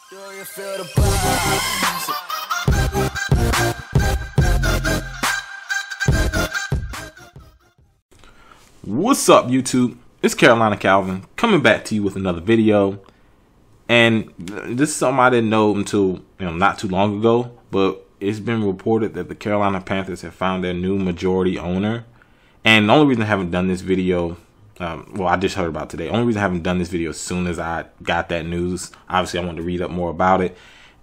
Do you feel the vibes? What's up, YouTube? It's Carolina Calvin coming back to you with another video. And this is something I didn't know until not too long ago, but it's been reported that the Carolina Panthers have found their new majority owner. And the only reason I haven't done this video, well, I just heard about it today. The only reason I haven't done this video as soon as I got that news, obviously I wanted to read up more about it.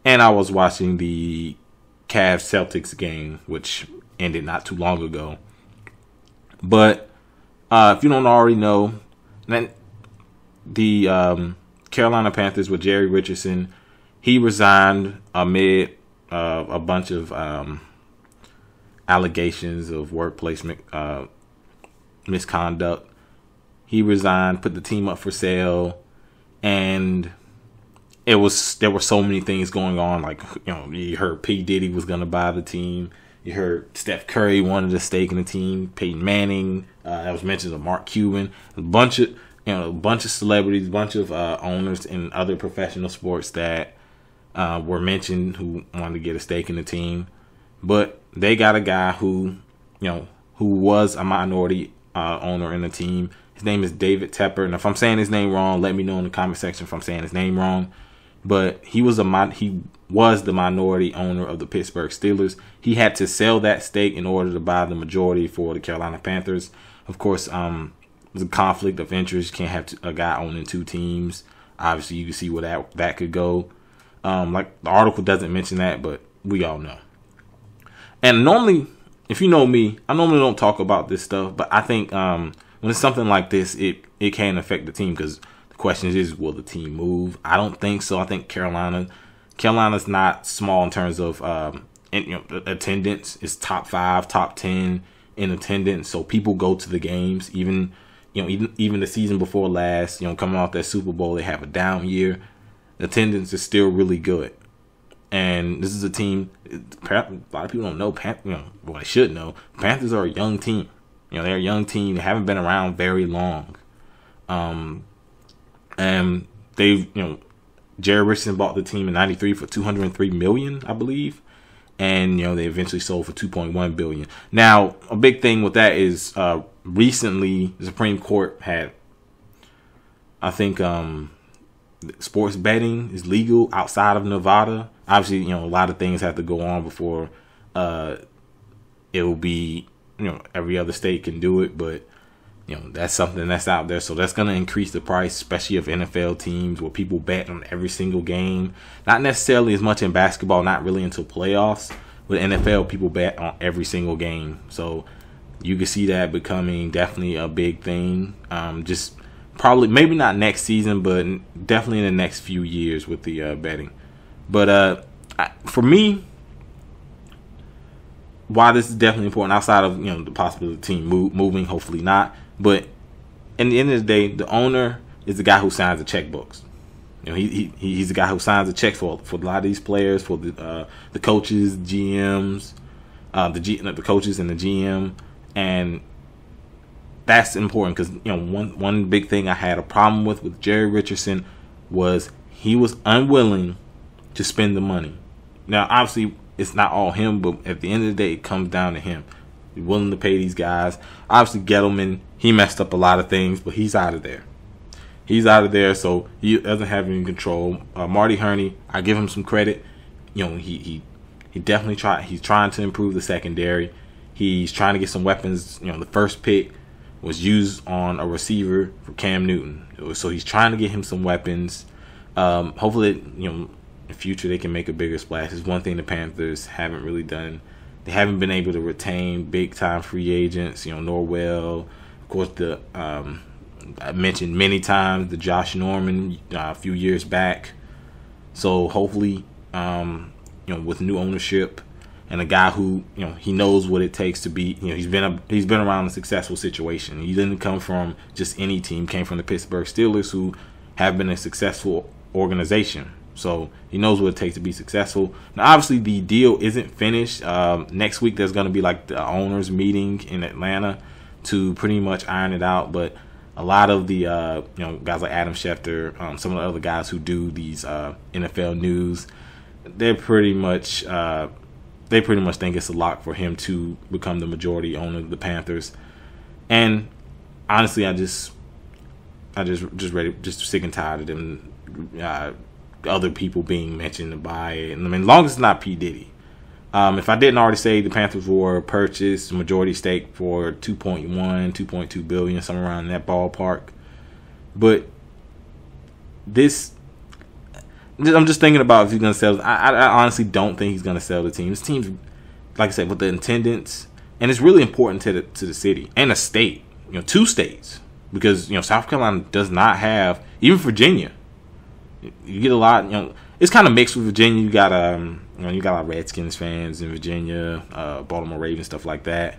And I was watching the Cavs-Celtics game, which ended not too long ago. But if you don't already know, then the Carolina Panthers with Jerry Richardson, he resigned amid a bunch of allegations of workplace misconduct. He resigned, put the team up for sale, and there were so many things going on. Like, you heard P. Diddy was going to buy the team. You heard Steph Curry wanted a stake in the team. Peyton Manning, that was mentioned of Mark Cuban, a bunch of celebrities, a bunch of owners in other professional sports that were mentioned who wanted to get a stake in the team. But they got a guy who was a minority owner in the team. His name is David Tepper, and if I'm saying his name wrong, let me know in the comment section if I'm saying his name wrong. But he was the minority owner of the Pittsburgh Steelers. He had to sell that stake in order to buy the majority for the Carolina Panthers. Of course, there's a conflict of interest. You can't have a guy owning two teams. Obviously, you can see where that could go. Like, the article doesn't mention that, but we all know. And normally, if you know me, I normally don't talk about this stuff, but I think when it's something like this, it can affect the team, because the question is, will the team move? I don't think so. I think Carolina's not small in terms of attendance. It's top 5, top 10 in attendance, so people go to the games. Even the season before last, coming off that Super Bowl, they have a down year. The attendance is still really good. And this is a team, a lot of people don't know, well, they should know, Panthers are a young team. They're a young team. They haven't been around very long. And Jerry Richardson bought the team in '93 for $203 million, I believe. And, they eventually sold for $2.1 billion. Now, a big thing with that is recently the Supreme Court had, I think, sports betting is legal outside of Nevada. Obviously, a lot of things have to go on before it will be, every other state can do it. But, that's something that's out there. So that's going to increase the price, especially of NFL teams where people bet on every single game. Not necessarily as much in basketball, not really until playoffs. With NFL, people bet on every single game. So you can see that becoming definitely a big thing. Just probably, maybe not next season, but definitely in the next few years with the betting. But for me, why this is definitely important, outside of the possibility of the team moving, hopefully not. But in the end of the day, the owner is the guy who signs the checkbooks. He's the guy who signs the checks for a lot of these players, for the coaches, GMs, the coaches and the GM, and that's important because one big thing I had a problem with Jerry Richardson was he was unwilling to spend the money. Now, obviously, it's not all him, but at the end of the day, it comes down to him. He's willing to pay these guys. Obviously, Gettleman, he messed up a lot of things, but he's out of there. He's out of there, so he doesn't have any control. Marty Herney, I give him some credit. He definitely tried. He's trying to improve the secondary. He's trying to get some weapons. The first pick was used on a receiver for Cam Newton, so he's trying to get him some weapons. Hopefully, in the future they can make a bigger splash. It's one thing the Panthers haven't really done. They haven't been able to retain big-time free agents. Norwell, of course, I mentioned many times the Josh Norman a few years back. So hopefully, with new ownership and a guy who he knows what it takes to be. He's been around a successful situation. He didn't come from just any team. Came from the Pittsburgh Steelers, who have been a successful organization. So he knows what it takes to be successful. Now, obviously, the deal isn't finished. Next week, there's going to be like the owners meeting in Atlanta to pretty much iron it out. But a lot of the guys like Adam Schefter, some of the other guys who do these NFL news, they pretty much think it's a lock for him to become the majority owner of the Panthers. And honestly, I just sick and tired of them other people being mentioned to buy it. And I mean, as long as it's not P. Diddy. If I didn't already say, the Panthers were purchased majority stake for $2.2 billion, somewhere around that ballpark. But I'm just thinking about if he's going to sell. I honestly don't think he's going to sell the team. This team's, like I said, with the attendance, and it's really important to the city and the state. 2 states, because South Carolina does not have, even Virginia. You get a lot. It's kind of mixed with Virginia. You got you got a lot of Redskins fans in Virginia, Baltimore Ravens, stuff like that.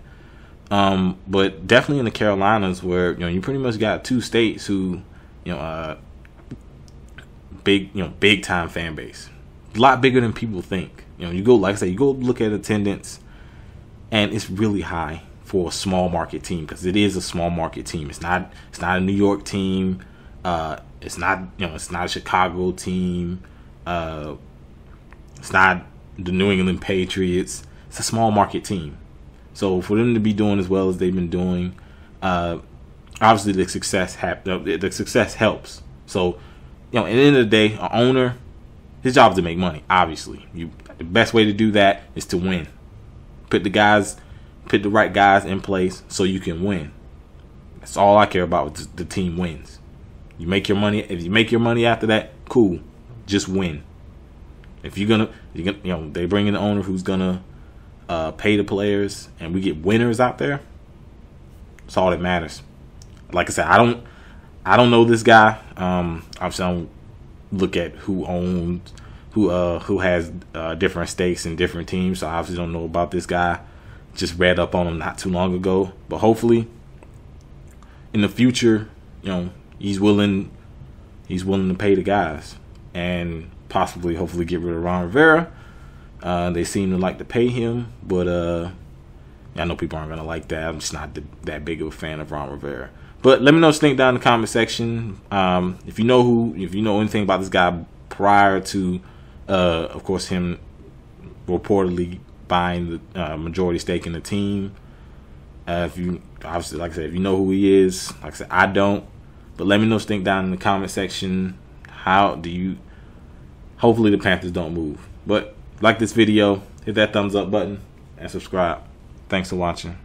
But definitely in the Carolinas, where you pretty much got 2 states who big time fan base, a lot bigger than people think. You go, like I said, you go look at attendance, and it's really high for a small market team, because it is a small market team. It's not a New York team. It's not a Chicago team. It's not the New England Patriots. It's a small market team. So for them to be doing as well as they've been doing, obviously the success helps. So at the end of the day, an owner, his job is to make money. Obviously, the best way to do that is to win. Put the right guys in place so you can win. That's all I care about. The team wins. You make your money. If you make your money after that, cool. Just win. If you're gonna they bring in an owner who's gonna pay the players, and we get winners out there. That's all that matters. Like I said, I don't know this guy. Obviously, I don't look at who owns who has different stakes in different teams. So I obviously don't know about this guy. Just read up on him not too long ago. But hopefully, in the future, he's willing to pay the guys, and possibly, hopefully, get rid of Ron Rivera. They seem to like to pay him, but I know people aren't gonna like that. I'm just not that big of a fan of Ron Rivera. But let me know what you think down in the comment section. If you know anything about this guy prior to, of course, him reportedly buying the majority stake in the team. If you obviously, like I said, if you know who he is, like I said, I don't. But let me know what you think down in the comment section. Hopefully the Panthers don't move. But like this video, hit that thumbs up button and subscribe. Thanks for watching.